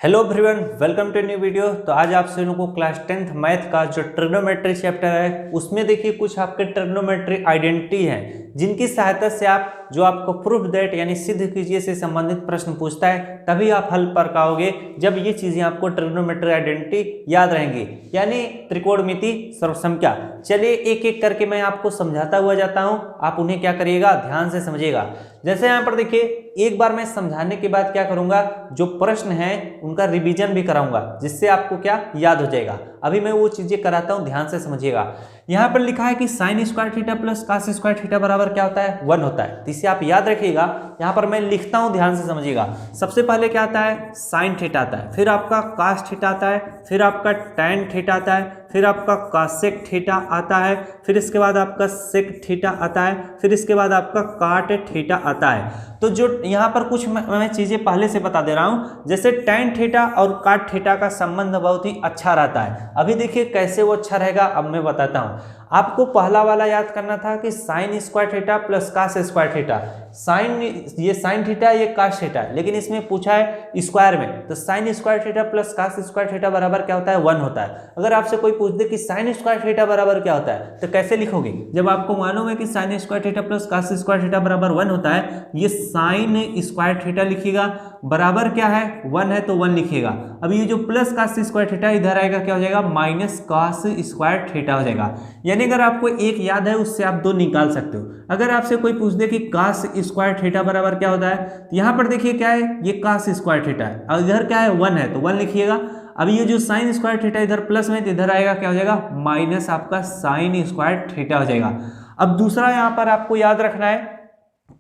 Hello everyone, welcome to new video. तो आज आप सभी लोगों को क्लास 10th मैथ का जो ट्रिग्नोमेट्री चैप्टर है उसमें देखिए कुछ आपके ट्रिग्नोमेट्री आइडेंटिटी हैं जिनकी सहायता से आप जो आपको प्रूफ दैट यानी सिद्ध कीजिए से संबंधित प्रश्न पूछता है तभी आप हल कर पाओगे जब ये चीजें आपको ट्रिग्नोमेट्री आइडेंटिटी याद रहेंगी, यानी त्रिकोणमिति सर्वसंख्या। चलिए एक एक करके मैं आपको समझाता हुआ जाता हूं, आप उन्हें क्या करिएगा ध्यान से समझिएगा। जैसे यहाँ पर देखिए एक बार मैं समझाने के बाद क्या करूंगा, जो प्रश्न है उनका रिवीजन भी कराऊंगा जिससे आपको क्या याद हो जाएगा। अभी मैं वो चीजें कराता हूं, ध्यान से समझिएगा। यहाँ पर लिखा है कि sine square theta plus cos square theta बराबर क्या होता है, 1 होता है। तो इसे आप याद रखिएगा। यहाँ पर मैं लिखता हूं, ध्यान से समझिएगा। सबसे पहले क्या आता है, साइन थीटा आता है, फिर आपका कास थीटा आता है, फिर आपका टैन थीटा आता है, फिर आपका कासेक थीटा आता है, फिर इसके बाद आपका सेक थीटा आता है, फिर इसके बाद आपका काट थीटा आता है। तो जो यहाँ पर कुछ मैं चीजें पहले से बता दे रहा हूँ, जैसे टैन थीटा और काट थीटा का संबंध बहुत ही अच्छा रहता है। अभी देखिए कैसे वो अच्छा रहेगा, अब मैं बताता हूँ। आपको पहला वाला याद करना था कि sine square theta plus cos square theta. Sine, ये साइन थीटा, ये कास थीटा है, लेकिन इसमें पूछा है स्क्वायर में, तो sine square theta plus cos square theta बराबर क्या होता है, 1 होता है। अगर आपसे कोई पूछ दे कि साइन स्क्वायर थीटा बराबर क्या होता है तो कैसे लिखोगे, जब आपको मालूम है कि sine square theta plus cos square theta बराबर 1 होता है। ये साइन स्क्वायर थीटा लिखिएगा, बराबर क्या है 1 है तो 1 लिखिएगा। अब ये जो प्लस कास स्क्वायर थीटा इधर आएगा क्या हो जाएगा, माइनस कास स्क्वायर थीटा हो जाएगा। यानी अगर आपको एक याद है उससे आप 2 निकाल सकते हो। अगर आपसे कोई पूछ दे कि कास स्क्वायर थीटा बराबर क्या होता है, तो यहाँ पर देखिए क्या है, ये कास स्क्वायर थीटा है और इधर क्या है 1 है तो 1 लिखिएगा। अब ये जो साइन स्क्वायर थीटा इधर प्लस में, तो इधर आएगा क्या हो जाएगा, माइनस आपका साइन स्क्वायर थीटा हो जाएगा। अब दूसरा यहाँ पर आपको याद रखना है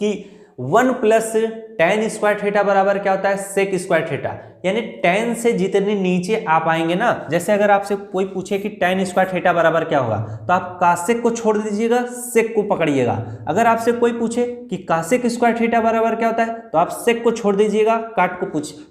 कि 1 प्लस टैन स्क्वायर थीटा बराबर क्या होता है, सेक स्क्वायर थीटा। यानी टैन से जितने नीचे आप आएंगे ना, जैसे अगर आपसे कोई पूछे कि टैन स्क्वायर थीटा बराबर क्या होगा, तो आप कासेक को छोड़ दीजिएगा, सेक को पकड़िएगा। अगर आपसे कोई पूछे कि कासेक स्क्वायर थीटा बराबर क्या होता है, तो आप सेक को छोड़ दीजिएगा, काट को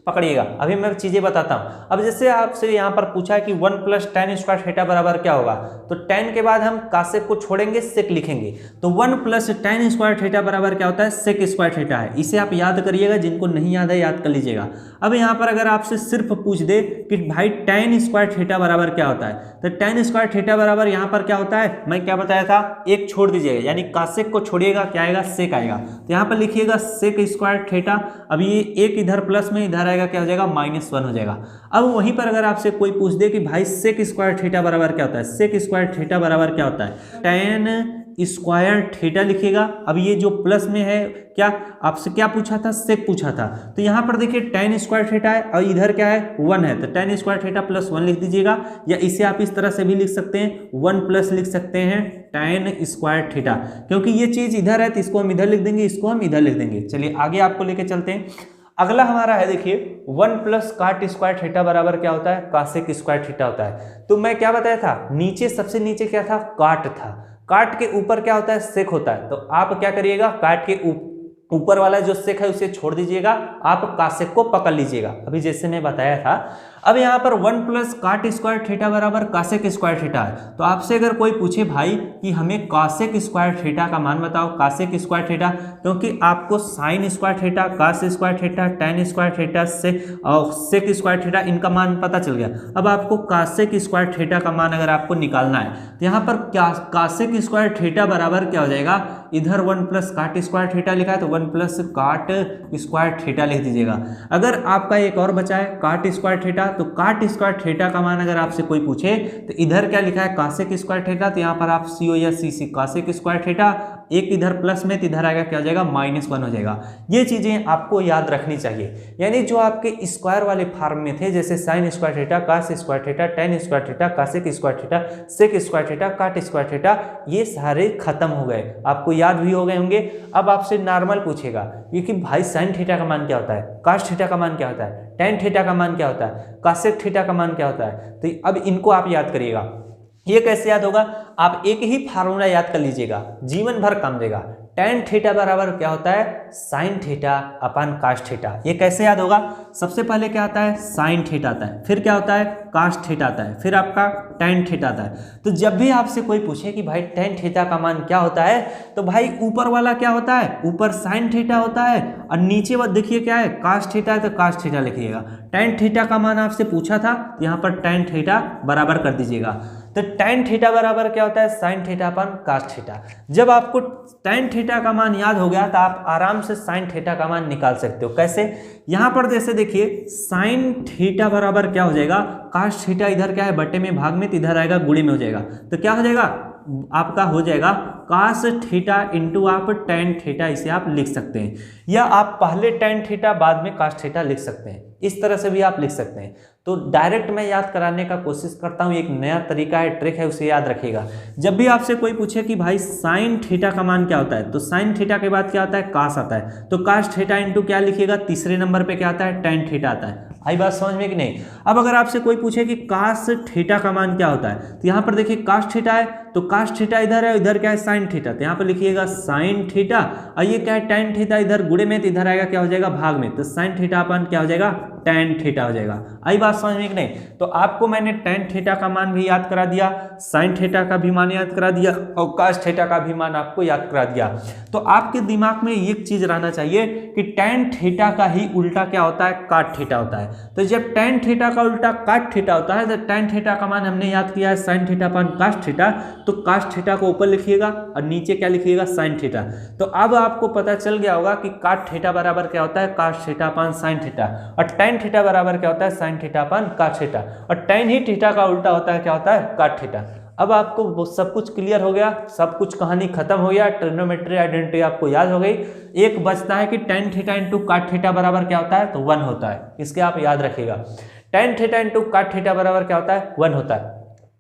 पकड़िएगा। अभी मैं चीजें बताता हूं। अब जैसे आपसे यहाँ पर पूछा है कि 1 प्लस टैन स्क्वायर थीटा बराबर क्या होगा, तो टैन के बाद हम कासेक को छोड़ेंगे, सेक लिखेंगे। तो 1 प्लस टैन स्क्वायर थीटा बराबर क्या होता है, सेक स्क्वायर थीटा है। इसे आप याद करिएगा, जिनको नहीं याद है याद कर लीजिएगा। अब यहाँ पर अगर आपसे सिर्फ पूछ दे कि भाई टैन स्क्वायर थीटा बराबर क्या होता है, तो टैन स्क्वायर थीटा बराबर यहाँ पर क्या होता है, मैं क्या बताया था, एक छोड़ दीजिएगा, यानी कासेक को छोड़िएगा, क्या आएगा, सेक आएगा। तो यहाँ पर लिखिएगा सेक स्क्वायर थीटा। अब ये एक इधर प्लस में, इधर आएगा क्या हो जाएगा, -1 हो जाएगा। अब वहीं पर अगर आपसे कोई पूछ दे कि भाई सेक स्क्वायर थीटा बराबर क्या होता है, सेक स्क्वायर थीटा बराबर क्या होता है, टैन स्क्वायर थीटा लिखिएगा। अब ये जो प्लस में है, क्या आपसे क्या पूछा था, सेक पूछा था। तो यहाँ पर देखिए टैन स्क्वायर थीटा है और इधर क्या है, 1 है, तो टैन स्क्वायर थीटा प्लस 1 लिख दीजिएगा। या इसे आप इस तरह से भी लिख सकते हैं, 1 प्लस लिख सकते हैं टैन स्क्वायर थीटा, क्योंकि ये चीज इधर है तो इसको हम इधर लिख देंगे, इसको हम इधर लिख देंगे। चलिए आगे आपको लेके चलते हैं। अगला हमारा है देखिए 1 प्लस काट स्क्वायर थीटा बराबर क्या होता है, कासेक स्क्वायर थीटा होता है। तो मैं क्या बताया था, नीचे सबसे नीचे क्या था, काट था, काट के ऊपर क्या होता है, सेक होता है। तो आप क्या करिएगा, काट के ऊपर वाला जो सेक है उसे छोड़ दीजिएगा, आप कासेक को पकड़ लीजिएगा, अभी जैसे मैं बताया था। अब यहाँ पर 1 प्लस काट स्क्वायर थीटा बराबर कासेक स्क्वायर थीटा है। तो आपसे अगर कोई पूछे भाई कि हमें कासेक स्क्वायर थीटा का मान बताओ, कासेक स्क्वायर थीटा, क्योंकि आपको sine square theta, cos square theta, tan square theta से और सेक स्क्वायर थीटा इनका मान पता चल गया। अब आपको कासेक स्क्वायर थीटा का मान अगर आपको निकालना है, तो यहाँ पर क्या कासेक स्क्वायर थीटा बराबर क्या हो जाएगा, इधर 1 प्लस काट स्क्वायर थीटा लिखा है तो 1 प्लस काट स्क्वायर थीटा लिख दीजिएगा। अगर आपका एक और बचा है काट स्क्वायर थीटा, तो काट स्क्वायर थीटा का मान अगर आपसे कोई पूछे तो इधर क्या लिखा है, कासेक स्क्वायर थीटा, तो यहाँ पर आप CO या CC कासेक स्क्वायर थीटा, एक इधर प्लस में तो इधर आएगा क्या हो जाएगा, -1 हो जाएगा। ये चीजें आपको याद रखनी चाहिए। यानी जो आपके स्क्वायर वाले फॉर्म में थे, जैसे sine square theta, cos square theta, tan square theta, cosec square theta, sec square theta, cot square theta, ये सारे खत्म हो गए, आपको याद भी हो गए होंगे। अब आपसे नॉर्मल पूछेगा कि भाई साइन थीटा का मान क्या होता है, कास थीटा का मान क्या होता है, टैन थीटा का मान क्या होता है, कासेक थीटा का मान क्या होता है। तो अब इनको आप याद करिएगा। ये कैसे याद होगा, आप एक ही फार्मूला याद कर लीजिएगा, जीवन भर काम देगा। tan थीटा बराबर क्या होता है sin थीटा अपन cos थीटा। ये कैसे याद होगा, सबसे पहले क्या आता है sin थीटा आता है, फिर क्या होता है cos थीटा आता है, फिर आपका tan थीटा आता है। तो जब भी आपसे कोई पूछे कि भाई tan थीटा का मान क्या होता है, तो भाई ऊपर वाला क्या होता है, ऊपर sin थीटा होता है और नीचे वो देखिए क्या है cos थीटा है, तो cos थीटा लिखिएगा। tan थीटा का मान आपसे पूछा था, यहाँ पर tan थीटा बराबर कर दीजिएगा। तो tan थीटा बराबर क्या होता है sin थीटा अपन cos थीटा। जब आपको tan थीटा का मान याद हो गया तो आप आराम से sin थीटा का मान निकाल सकते हो। कैसे, यहाँ पर जैसे देखिए sin थीटा बराबर क्या हो जाएगा, cos थीटा इधर क्या है बटे में भाग में, तो इधर आएगा गुणे में हो जाएगा, तो क्या हो जाएगा आपका हो जाएगा cos थीटा इंटू आप tan थीटा, इसे आप लिख सकते हैं, या आप पहले tan थीटा बाद में cos थीटा लिख सकते हैं, इस तरह से भी आप लिख सकते हैं। तो डायरेक्ट मैं याद कराने का कोशिश करता हूँ, एक नया तरीका है, ट्रिक है, उसे याद रखिएगा। जब भी आपसे कोई पूछे कि भाई sin थीटा का मान क्या होता है, तो sin थीटा के बाद क्या आता है cos आता है, तो cos थीटा इंटू क्या लिखिएगा, तीसरे नंबर पे क्या आता है tan थीटा आता है। आई बात समझ में कि नहीं। अब अगर आपसे कोई पूछे कि cos थीटा का मान क्या होता है, तो यहाँ पर देखिए cos थीटा है, तो cos थीटा इधर है, इधर क्या है sin थीटा, तो यहाँ पर लिखिएगा sin थीटा, और ये क्या है tan थीटा, इधर गुणे में, तो इधर आएगा क्या हो जाएगा भाग में, तो sin थीटा अपन क्या हो जाएगा tan थीटा हो जाएगा। आई बात समझ में कि नहीं। तो आपको मैंने tan थीटा का मान भी याद करा दिया, sin थीटा का भी मान याद करा दिया, और cos थीटा का भी मान आपको याद करा दिया। तो आपके दिमाग में एक चीज रहना चाहिए कि tan थीटा का ही उल्टा क्या होता है, cot थीटा होता है। तो जब tan थीटा का उल्टा cot थीटा होता है, तो tan थीटा का मान हमने याद किया है sin थीटा अपन cos थीटा, तो cos थीटा को ऊपर लिखिएगा और नीचे क्या लिखिएगा sin थीटा। तो अब आपको पता चल गया होगा कि cot थीटा बराबर क्या होता है cos थीटा अपन sin थीटा, और tan थीटा बराबर क्या होता है sin थीटा अपन cos थीटा, और tan ही थीटा का उल्टा होता है क्या होता है cot थीटा। अब आपको वो सब कुछ क्लियर हो गया, सब कुछ कहानी खत्म हो गया, ट्रिग्नोमेट्री आइडेंटिटी आपको याद हो गई। एक बचता है कि tan theta into cot theta बराबर क्या होता है, तो 1 होता है, इसके आप याद रखिएगा। tan theta into cot theta बराबर क्या होता है, 1 होता है।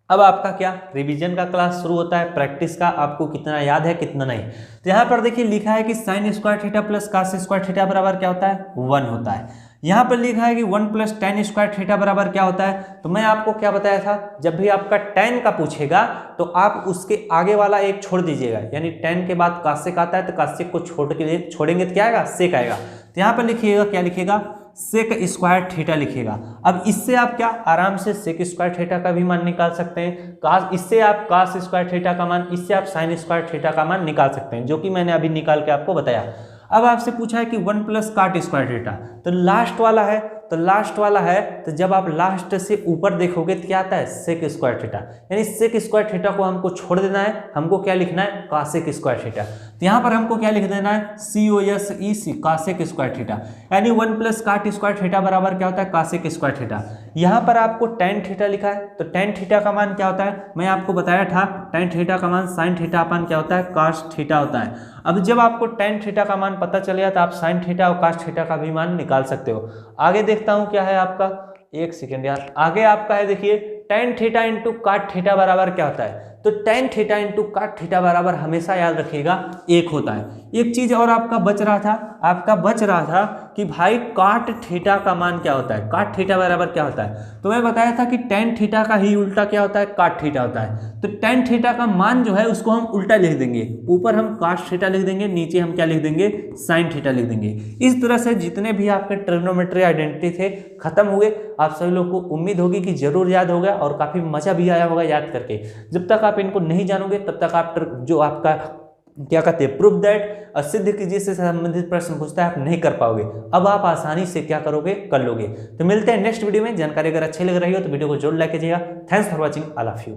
अब आपका क्या रिवीजन का क्लास शुरू होता है, प्रैक्टिस का, आपको कितना याद है कितना नहीं। तो यहाँ पर देखिए लिखा है कि sin square theta plus cos square theta बराबर क्या होता है, 1 होता है। यहाँ पर लिखा है कि 1 प्लस tan स्क्वायर थीटा बराबर क्या होता है, तो मैं आपको क्या बताया था, जब भी आपका tan का पूछेगा तो आप उसके आगे वाला एक छोड़ दीजिएगा, यानी tan के बाद कासेक आता है, तो कासेक को छोड़ेंगे तो क्या आएगा, सेक आएगा। तो यहाँ पर लिखिएगा क्या लिखिएगा, सेक स्क्वायर थीटा लिखिएगा। अब इससे आप क्या आराम से सेक स्क्वायर थीटा का भी मान निकाल सकते हैं, इससे आप cos स्क्वायर थीटा का मान, इससे आप sin स्क्वायर थीटा का मान निकाल सकते हैं, जो कि मैंने अभी निकाल के आपको बताया। अब आपसे पूछा है कि 1 प्लस cot स्क्वायर थीटा, तो लास्ट वाला है, तो जब आप लास्ट से ऊपर देखोगे तो क्या आता है सेक स्क्वायर थीटा, यानी सेक स्क्वायर थीटा को हमको छोड़ देना है, हमको क्या लिखना है कासेक स्क्वायर थीटा। तो यहाँ पर हमको क्या लिख देना है COSEC कासेक स्क्वायर थीटा, यानी 1 प्लस cot स्क्वायर थीटा बराबर क्या होता है कासेक स्क्वायर थीटा। यहाँ पर आपको tan थीटा लिखा है, तो tan थीटा का मान क्या होता है, मैं आपको बताया था tan थीटा का मान sin थीटा अपन क्या होता है cos थीटा होता है। अब जब आपको tan थीटा का मान पता चल गया तो आप sin थीटा और cos थीटा का भी मान निकाल सकते हो। आगे देखता हूं क्या है आपका, एक सेकेंड यार, आगे आपका है देखिए tan theta into cot theta बराबर क्या होता है, तो tan theta into cot theta बराबर हमेशा याद रखिएगा 1 होता है। एक चीज और आपका बच रहा था कि भाई cot थीटा का मान क्या होता है, cot थीटा बराबर क्या होता है, तो मैं बताया था कि tan थीटा का ही उल्टा क्या होता है cot थीटा होता है। तो tan थीटा का मान जो है उसको हम उल्टा लिख देंगे, ऊपर हम cos थीटा लिख देंगे, नीचे हम क्या लिख देंगे sin थीटा लिख देंगे। इस तरह से जितने भी आपके ट्रिग्नोमेट्री आइडेंटिटी थे खत्म हुए। आप सभी लोगों को उम्मीद होगी कि जरूर याद होगा और काफी मजा भी आया होगा याद करके। जब तक आप इनको नहीं जानोगे तब तक आप जो आपका क्या कहते हैं प्रूफ दैट और सिद्ध कीजिए से संबंधित प्रश्न पूछता है आप नहीं कर पाओगे। अब आप आसानी से क्या करोगे, कर लोगे। तो मिलते हैं नेक्स्ट वीडियो में। जानकारी अगर अच्छी लग रही हो तो वीडियो को जरूर लाइक कीजिएगा। Thanks for watching, all of you.